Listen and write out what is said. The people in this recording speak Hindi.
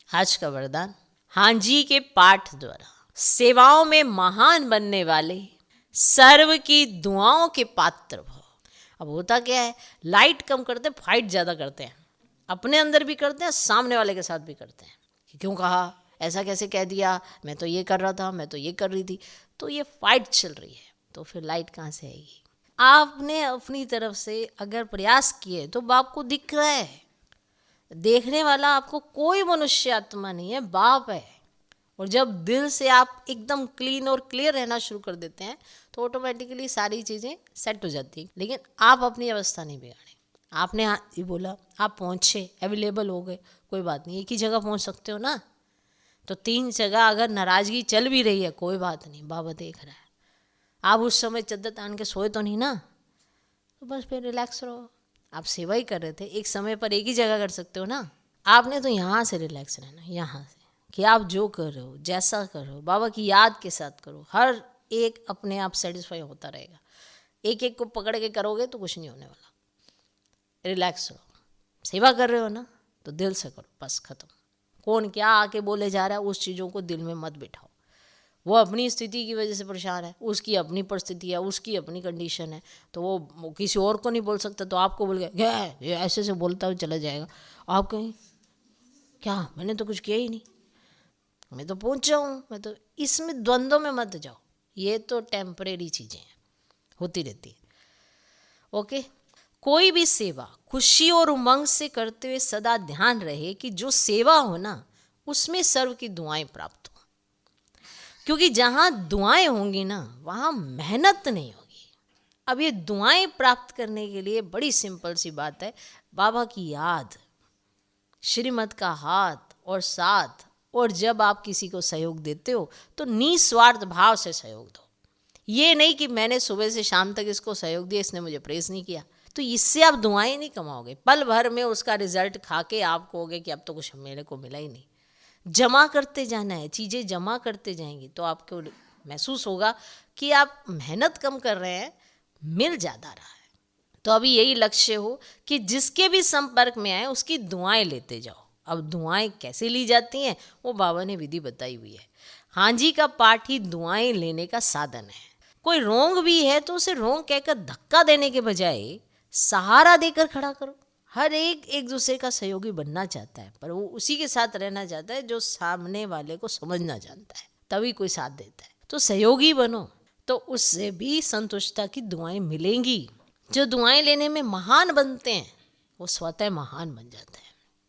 आज का वरदान, हाँ जी के पाठ द्वारा सेवाओं में महान बनने वाले सर्व की दुआओं के पात्र भव। अब होता क्या है, लाइट कम करते हैं, फाइट ज़्यादा करते हैं, अपने अंदर भी करते हैं, सामने वाले के साथ भी करते हैं कि क्यों कहा, ऐसा कैसे कह दिया, मैं तो ये कर रहा था, मैं तो ये कर रही थी। तो ये फाइट चल रही है, तो फिर लाइट कहाँ से आएगी। आपने अपनी तरफ से अगर प्रयास किए तो बाप को दिख रहा है, देखने वाला आपको कोई मनुष्य आत्मा नहीं है, बाप है। और जब दिल से आप एकदम क्लीन और क्लियर रहना शुरू कर देते हैं तो ऑटोमेटिकली सारी चीज़ें सेट हो जाती हैं। लेकिन आप अपनी अवस्था नहीं बिगाड़े। आपने ये बोला, आप पहुँचे, अवेलेबल हो गए, कोई बात नहीं, एक ही जगह पहुँच सकते हो ना। तो 3 जगह अगर नाराज़गी चल भी रही है, कोई बात नहीं, बाबा देख रहा है। आप उस समय चद्दर तान के सोए तो नहीं ना, तो बस फिर रिलैक्स रहो। आप सेवा ही कर रहे थे, एक समय पर एक ही जगह कर सकते हो ना। आपने तो यहाँ से रिलैक्स रहना, यहाँ से कि आप जो कर रहे हो, जैसा कर रहे हो, बाबा की याद के साथ करो। हर एक अपने आप सेटिस्फाई होता रहेगा। एक एक को पकड़ के करोगे तो कुछ नहीं होने वाला। रिलैक्स रहो, सेवा कर रहे हो ना तो दिल से करो, बस खत्म। कौन क्या आके बोले जा रहा है, उस चीज़ों को दिल में मत बिठाओ। वो अपनी स्थिति की वजह से परेशान है, उसकी अपनी परिस्थिति है, उसकी अपनी कंडीशन है, तो वो किसी और को नहीं बोल सकता, तो आपको बोल गया ये ऐसे से बोलता हुआ चला जाएगा। आप कहें क्या, मैंने तो कुछ किया ही नहीं, मैं तो पहुंच जाऊँ, मैं तो, इसमें द्वंद्व में मत जाओ। ये तो टेम्परेरी चीज़ें हैं, होती रहती है। ओके, कोई भी सेवा खुशी और उमंग से करते हुए सदा ध्यान रहे कि जो सेवा हो ना उसमें सर्व की दुआएं प्राप्त हो। क्योंकि जहाँ दुआएं होंगी ना वहाँ मेहनत नहीं होगी। अब ये दुआएं प्राप्त करने के लिए बड़ी सिंपल सी बात है, बाबा की याद, श्रीमत का हाथ और साथ। और जब आप किसी को सहयोग देते हो तो निस्वार्थ भाव से सहयोग दो। ये नहीं कि मैंने सुबह से शाम तक इसको सहयोग दिया, इसने मुझे प्रेस नहीं किया, तो इससे आप दुआएं नहीं कमाओगे। पल भर में उसका रिजल्ट खा के आप कहोगे कि अब तो कुछ मेरे को मिला ही नहीं। जमा करते जाना है, चीज़ें जमा करते जाएंगी तो आपको महसूस होगा कि आप मेहनत कम कर रहे हैं, मिल ज़्यादा रहा है। तो अभी यही लक्ष्य हो कि जिसके भी संपर्क में आए उसकी दुआएं लेते जाओ। अब दुआएं कैसे ली जाती हैं वो बाबा ने विधि बताई हुई है। हाँ जी का पाठ ही दुआएं लेने का साधन है। कोई रोंग भी है तो उसे रोंग कहकर धक्का देने के बजाय सहारा देकर खड़ा करो। हर एक एक दूसरे का सहयोगी बनना चाहता है, पर वो उसी के साथ रहना चाहता है जो सामने वाले को समझना जानता है, तभी कोई साथ देता है। तो सहयोगी बनो, तो उससे भी संतुष्टता की दुआएं मिलेंगी। जो दुआएं लेने में महान बनते हैं वो स्वतः महान बन जाते हैं।